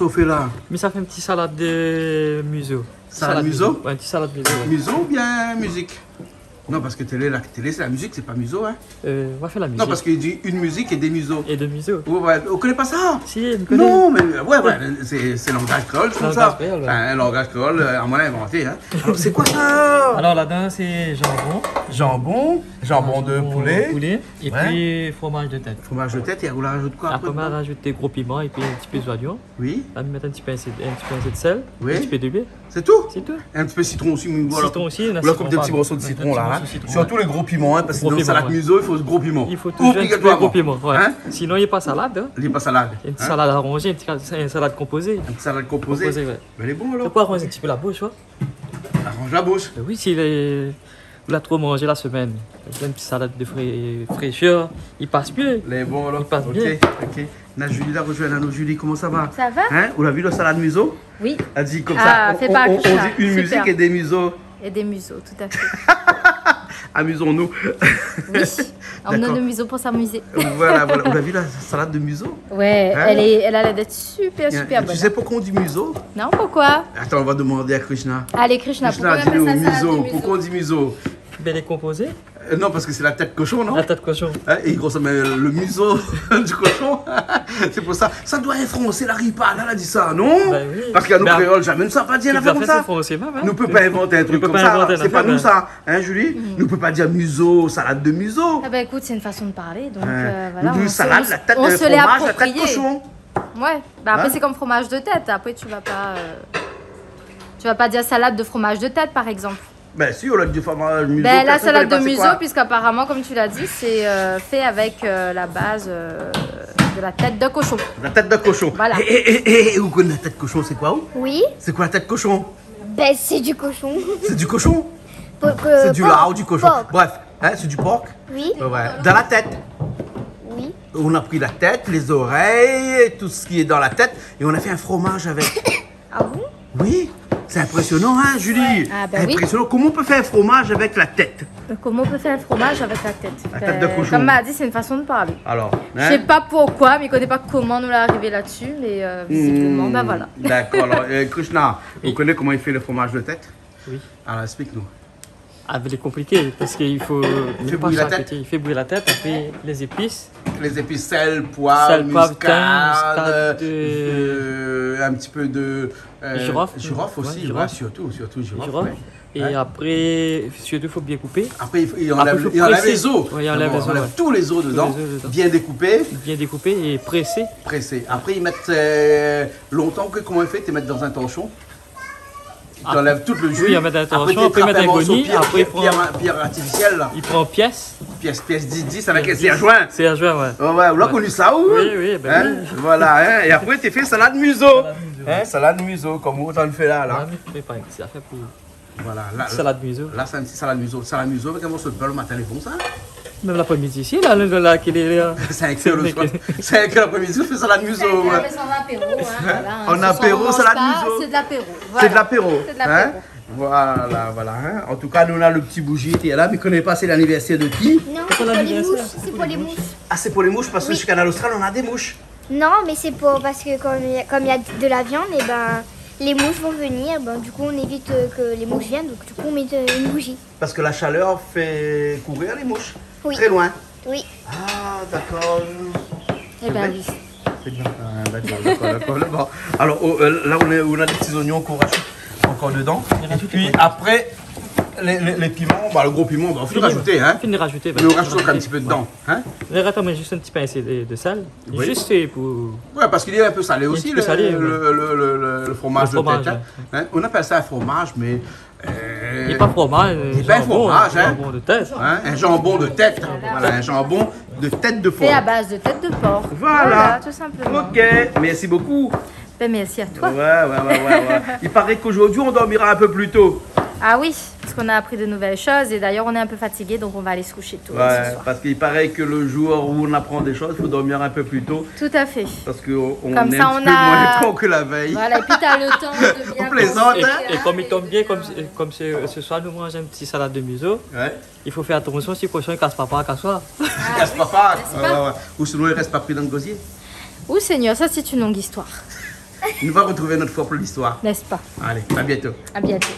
qu'on fait là? Mais ça fait une petite salade de museau. Salade museau? Ouais, une petite salade museau. Ouais. Museau ou bien musique? Non, parce que la télé c'est la musique, c'est pas museau, hein? On va faire la musique. Non, parce qu'il dit une musique et des museaux. Et de museau. Ouais, on connaît pas ça? Si, on connaît. Non, mais ouais, c'est langage créole, je trouve ça. Créole, ouais. Enfin, un langage créole, à mon avis, inventé, hein. Alors, c'est quoi ça? Alors là-dedans, c'est Jambon de poulet. Et Ouais. puis fromage de tête. Fromage de tête, et on rajoute quoi Après, après? on rajoute des gros piments et puis un petit peu d'oignon. Oui, On va mettre un petit pincé de sel, Oui. un petit peu d'huile. c'est tout? C'est tout. Un petit peu de citron aussi. Voilà. Citron aussi. Voilà, comme des petits morceaux de citron là. Surtout les gros piments, hein, parce que Gros dans la piments, salade ouais. museau, il faut ce gros piment. Il faut toujours un petit peu de gros piment. Ouais. Hein? Sinon, il n'y a pas salade. Hein. Il n'est pas salade. Il y a une petite hein? salade arrangée, une salade composée. Une salade composée. Ouais. Mais elle est bonne Tu alors. peux arranger un petit peu la bouche, ouais. Arrange la bouche. Oui, s'il est... vous l'avez trop mangé la semaine, une petite salade de fraîcheur, il passe mieux. Elle est bonne alors. Il passe Ok, bien. ok. Na Julie, la rejoint. Nano Julie, comment ça va? Ça va? Hein? Vous l'avez vu la salade museau? Oui. Elle dit comme Ah, ça. fais pas On que ça. dit une Super. musique et des museaux. Et des museaux, tout à fait. Amusons-nous. Oui. Emmenons D'accord. nos museaux pour s'amuser. Voilà. Vous l'avez vu la salade de museau? Ouais, Hein? elle a l'air d'être super bonne. Tu sais pourquoi on dit museau? Non, pourquoi? Attends, on va demander à Krishna. Allez, Krishna, pourquoi Krishna, on appelle dis-nous ça salade de museau. museau? Pourquoi on dit museau? Bien décomposé, Non, parce que c'est la tête cochon, non? la tête cochon. Hein, et il consomme le museau du cochon. C'est pour ça. Ça doit influencer la ripade, elle a dit ça, non? Ben oui. Parce qu'à nos Ben, créoles, jamais nous savons pas dire la Tout à comme fait, ça. c'est français, même. Hein. Nous ne pouvons pas inventer un truc peut comme pas ça. inventer C'est une pas affaire, nous ben. ça, hein, Julie? Nous ne pouvons pas dire museau, salade de museau. Ah bah écoute, c'est une façon de parler, donc Hein. voilà. Nous, on salade, se- la tête on de se l'est fromage, la tête approprié. cochon. Ouais, bah après Hein? c'est comme fromage de tête, après tu vas pas dire salade de fromage de tête par exemple. Ben si, on a du fromage museau. Ben, la personne salade connaît de pas c'est museau, quoi. puisqu'apparemment, comme tu l'as dit, c'est fait avec la base de la tête de cochon. La tête de cochon. Voilà. Et vous connaissez la tête de cochon, c'est quoi? Oui, C'est quoi la tête de cochon? ben c'est du cochon. C'est du cochon? C'est C'est du lard ou du cochon? Bref, hein, c'est du porc. Oui, Ouais. Dans la tête. oui. On a pris la tête, les oreilles, tout ce qui est dans la tête, et on a fait un fromage avec. Ah bon? Oui, c'est impressionnant, hein, Julie? Ah, ben oui. Impressionnant. Comment on peut faire un fromage avec la tête? Donc, comment on peut faire un fromage avec la tête? La tête de cochon. Comme m'a dit, c'est une façon de parler. Alors, Je sais pas pourquoi, mais il connaît pas comment nous l'a arrivé là-dessus, mais visiblement, ben voilà. D'accord. Alors, Krishna, vous connaissez comment il fait le fromage de tête? Oui. Alors, explique-nous. Ah, mais il est compliqué parce qu'il faut. Il fait bouillir la tête. Il fait bouillir la tête, après les épices. Les épices, sel, poivre, Sel, poivre, muscade, thym, un petit peu de girofle. girofle aussi, Ouais, ouais, girofle. surtout girofle. girofle. ouais. Et Ouais. après, surtout, il faut bien couper. Après, il Après, enlève, faut il enlève presser. les os. Ouais, il enlève les os, ouais. tous les os dedans, les os dedans. bien découpés, Bien découper et presser. pressés. Après, ils mettent longtemps que comment ils fait? Ils mettent dans un torchon. Ils Ah. enlèvent tout le jus. Oui, ils mettent dans un torchon, tu après, ils mettent un morceau goni, pierre, après, ils pierre artificielle, là. Il prend pièce. Pièce 10 avec les joints. C'est à joint, ouais. Ouais, ouais, on a connu ça, ou? Oui, oui, ben Hein? oui. Voilà, hein? Et après, tu fais salade museau. Salade museau. Hein? Salade museau, comme on le fait là. Ah, là. mais pas c'est à faire pour Voilà, là, salade museau. là c'est un petit salade museau. Salade museau avec un morceau de beurre le matin, c'est bon ça? Même l'après-midi ici, là, qu'il est là. C'est un cœur le soir. C'est un cœur l'après-midi, on fait salade museau. Ouais. Mais c'est en apéro, hein, voilà, hein. En Ce soir, apéro, on mange salade pas, museau. C'est de l'apéro. C'est voilà. de l'apéro. C'est de l'apéro. Hein? Voilà, voilà. Hein? En tout cas, nous on a le petit bougie qui est là, mais connaît pas c'est l'anniversaire de qui? Non, c'est pour les mouches. C'est pour les mouches. Ah, c'est pour les mouches parce que Oui. chez Canal Austral, on a des mouches. Non, mais c'est pour parce que comme il y a de la viande, et ben les mouches vont venir. Ben, du coup, on évite que les mouches viennent. Donc du coup, on met une bougie. Parce que la chaleur fait courir les mouches. Oui. Très loin. Oui. Ah, d'accord. Eh ben oui. C'est bien. Ah, d'accord. Alors là, on a des petits oignons qu'on rajoute encore dedans. Et puis après, les piments, bah, le gros piment, bah, on finit de rajouter. Hein. Fini de rajouter. Mais on rajoute encore un petit peu dedans. Hein. Les ratons, mais juste un petit pincé de sel. Oui. Juste fait pour. Ouais, parce qu'il est un peu salé aussi, petit peu salé, le fromage Le de tête. fromage, Hein. On appelle ça un fromage, mais. Il n'est pas fromage. Il est pas un fromage, hein. Jambon de tête. Hein, un jambon de tête. Voilà, un jambon de tête de Fait à porc. base de tête de porc. Voilà. Tout simplement. Ok, merci beaucoup. Ben merci à toi. Ouais. Il paraît qu'aujourd'hui, on dormira un peu plus tôt. Ah oui, parce qu'on a appris de nouvelles choses et d'ailleurs on est un peu fatigué donc on va aller se coucher tôt ce Ouais, soir. parce qu'il paraît que le jour où on apprend des choses, il faut dormir un peu plus tôt. Tout à fait. Parce qu'on Comme est ça, un on petit peu a- moins de temps que la veille. Voilà, et puis t'as le temps de bien On plaisante, hein. Et comme il tombe bien, comme ce soir, nous mangeons un petit salade de museau. Ouais. Il faut faire attention si le cochon ne casse pas à cassoir. Il casse pas. n'est-ce pas? Ouais. Ou sinon, il reste pas pris dans le gosier. Oh Seigneur, ça c'est une longue histoire. On va retrouver notre fois pour l'histoire. N'est-ce pas? Allez, à bientôt. À bientôt.